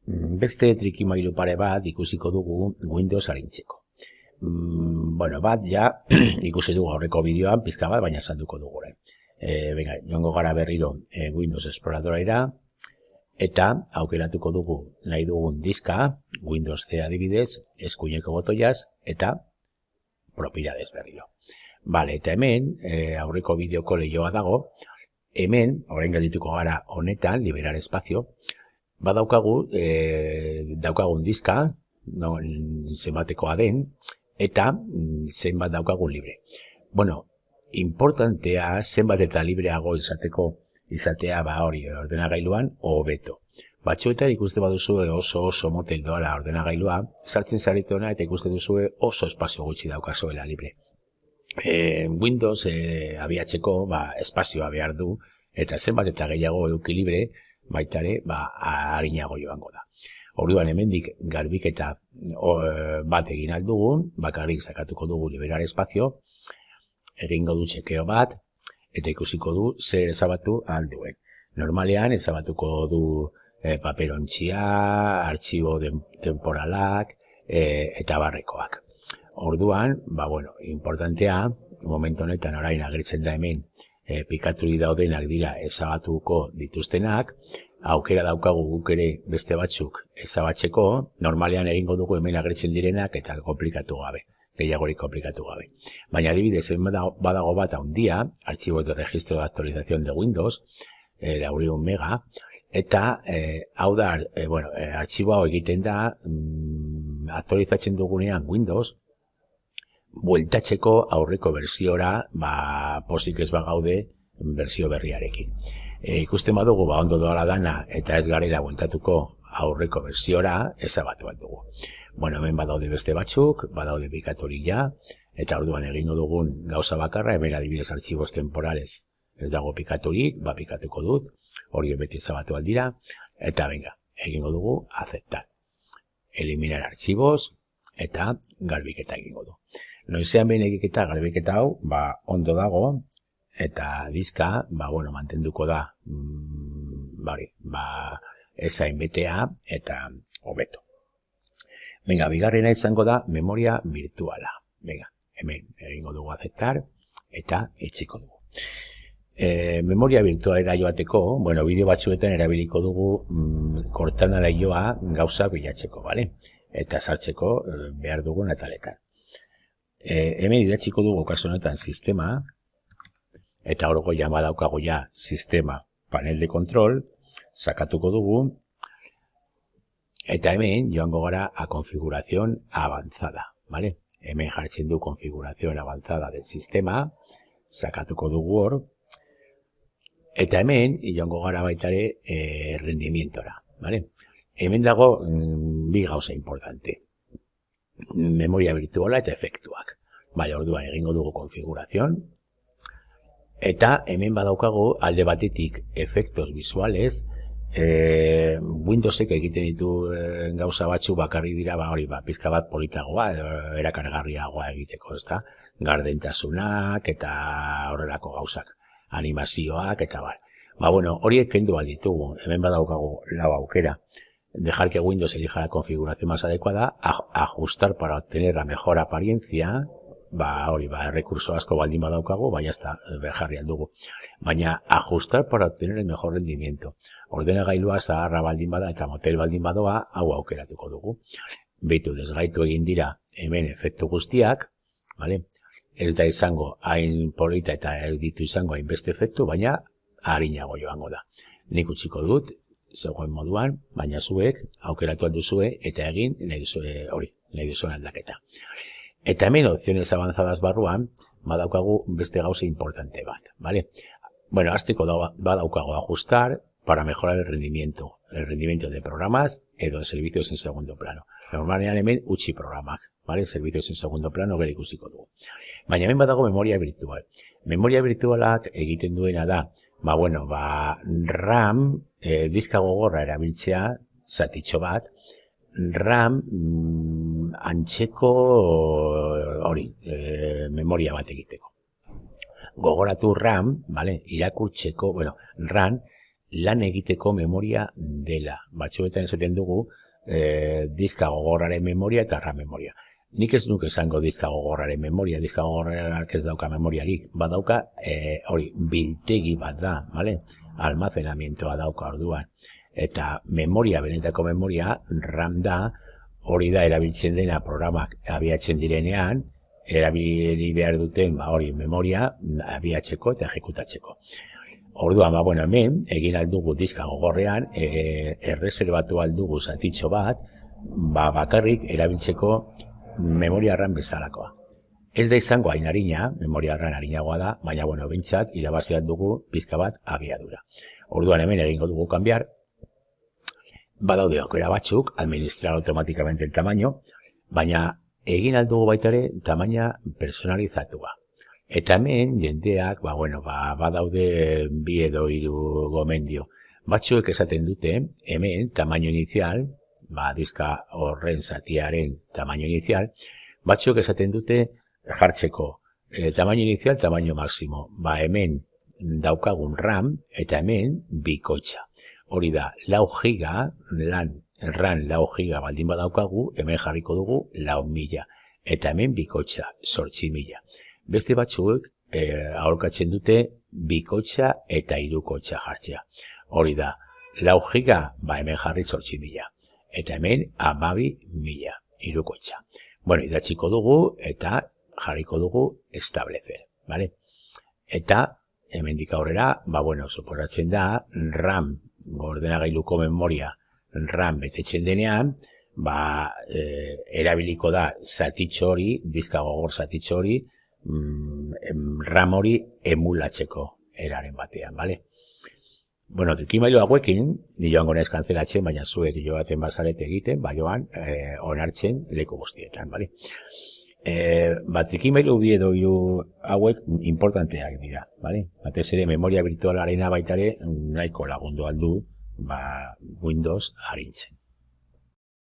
Beste trikimailu pare bat ikusiko dugu Windows arintzeko. Bueno, bat ja ikusi dugu aurreko bideoan pizka bat, baina salduko dugu orain. Venga, joango gara berriro Windows Exploratorera eta aukeratuko dugu nahi dugun diska, Windows C adibidez, eskuineko botoiaz eta propiedades berriro. Vale, eta hemen aurreko bideoko lehioa dago, hemen, orain geldituko gara honetan, liberar espazio, badaukagu, daukagun diska, zenbatekoa den, eta zenbat daukagun libre. Bueno, importantea zenbat eta libreago izatea hori ordenagailuan hobeto. Batzuetan ikuste baduzu oso motel doala ordenagailua, sartzen zarete ona eta ikuste duzu oso espazio gutxi daukazuela libre. Windows abiatzeko espazioa behar du, eta zenbat eta gehiago eduki libre, baitare, arinago joango da. Orduan hemendik garbiketa bat egin aldugun, bakarrik sakatuko dugu liberar espazio, egingo du txekeo bat, eta ikusiko du zer ezabatu alduen. Normalean ezabatuko du paperontxia, artxibo temporalak, eta barrekoak. Orduan, bueno, importantea, momentu honetan orain agertzen da hemen, pikaturi daudenak dira ezabatuko dituztenak, aukera daukagu guk ere beste batzuk ezabatzeko, normalean egingo dugu hemen agertzen direnak eta komplikatu gabe, gehiagorik komplikatu gabe. Baina adibidez, badago bat handia, archivos de registro de actualización de Windows, de 1 mega, eta hau da, artxibo hau egiten da, aktualizatzen dugunean Windows, bueltatzeko aurreko bertsiora, pozik ez bagaude bertsio berriarekin. Ikusten badugu, ondo doala dana eta ez garela bueltatuko aurreko bertsiora, ezabatu bat dugu. Bueno, hemen badaude beste batzuk, badaude pikaturik ja, eta orduan egingo dugun gauza bakarra, hemen adibidez archivos temporales ez dago pikaturik, pikatuko dut, hori beti ezabatu aldira, eta venga, egingo dugu aceptar. Eliminar archivos, eta garbiketa egingo du. Noizean behin egiketa garbiketa hau, ondo dago, eta diska, mantenduko da, ezain betea, eta hobeto. Venga, bigarrena izango da memoria virtuala. Venga, hemen egingo dugu aceptar, eta itxiko dugu. Memoria virtualera joateko, bideo batzuetan erabiliko dugu Cortana joa gauza bilatzeko, bale? Eta sartzeko behar dugun ataletan. Hemen idatziko dugu kasu honetan sistema, eta horrego ja badaukago ja sistema panel de control, sakatuko dugu, eta hemen joango gara a configuración avanzada, ¿vale? Hemen jartzen du configuración avanzada del sistema, sakatuko dugu hor, eta hemen joango gara baitare rendimientora, ¿vale? Hemen dago bi gauza importante. Memoria virtuala eta efektuak. Bale, orduan egingo dugu configuración, eta hemen badaukagu alde batetik efektos visuales, Windowsek egiten ditu gauza batzu bakarri dira, pizka bat politagoa, erakargarriagoa egiteko, ezta? Gardentasunak eta horrelako gauzak, animazioak eta horiek kendu alditugu, hemen badaukagu lau aukera. Dejar que Windows elija la configuración más adecuada, ajustar para obtener la mejor apariencia, recurso asko baldin badaukagu, jazta, jarri aldugu. Baina, ajustar para obtener el mejor rendimiento. Ordenagailua zaharra baldin bada eta motel baldin badoa, hau aukeratuko dugu. Beitu desgaitu egin dira hemen efektu guztiak, vale? Ez da izango hain polita eta ez ditu izango hainbeste efektu, baina harinago joango da. Nik utziko dut, zegoen moduan, baina zuek aukeratu alduzue eta egin nahi duzuen aldaketa. Eta hemen opciones avanzadas barruan, badaukagu beste gauza importante bat, ¿vale? Hasteko badaukagu ajustar para mejorar el rendimiento de programas edo de servicios en segundo plano. Normalean hemen utzi programak, ¿vale? Servicios en segundo plano gero ikusiko dugu. Baina hemen badago memoria virtual. Memoria virtualak egiten duena da, RAM, diska gogorra erabiltzea, zatitxo bat, RAM antzeko memoria bat egiteko. Gogoratu RAM, irakurtzeko, RAM lan egiteko memoria dela. Batzuetan esaten dugu diska gogorraren memoria eta RAM memoria. Nik ez nuke esango diska gogorraren memoria, diska gogorrak ez dauka memoriarik, badauka hori biltegi bat da, vale? Almacenamientoa dauka orduan. Eta memoria, benetako memoria, RAM da, hori da erabiltzen dena programak abiatzen direnean, erabili behar duten hori memoria abiatzeko eta ejekutatzeko. Orduan, bueno, hemen, egin aldugu diska gogorrean, erreserbatu aldugu zatitxo bat, bakarrik erabiltzeko memoria RAM bezalakoa. Ez da izango hain harina, memoria RAM harinagoa da, baina, bueno, bintzat, irabazi aldugu pizka bat abiadura. Orduan, hemen egingo dugu kanbiar, badaude aukera batzuk, administrar automáticamente el tamaño, baina egin aldugu baita ere tamaina personalizatua. Eta hemen jendeak, badaude bi edo hiru gomendio. Batzuek esaten dute, hemen tamaino inicial, diska horren zatiaren tamaino inicial, batzuek esaten dute jartzeko tamaino inicial, tamaino máximo. Hemen daukagun RAM eta hemen bikoitza. Hori da, 4 giga, RAM 4 giga baldin badaukagu, hemen jarriko dugu 4.000. Eta hemen bikoitza, 8.000. Beste batzuek aholkatzen dute bikoitza eta hirukoitza jartzea. Hori da, 4 giga, hemen jarri 8.000. Eta hemen 12.000 hirukoitza. Bueno, idatziko dugu eta jarriko dugu establecer, vale? Eta hemendik aurrera, suposatzen da RAM, ordenagailuko memoria RAM betetzen denean, erabiliko da zatitxo hori, diska gogor zatitxo hori, RAM hori emulatzeko eraren batean, bale? Bueno, trikimailu hauekin, ni joango naiz kantzelatzen, baina zuek joaten bazarete egiten, joan onartzen leku guztietan, bale? Trikimailu bi edo hiru hauek importanteak dira, bale? Batez ere memoria virtualarena baita ere nahiko lagundu aldu Windows arintzen.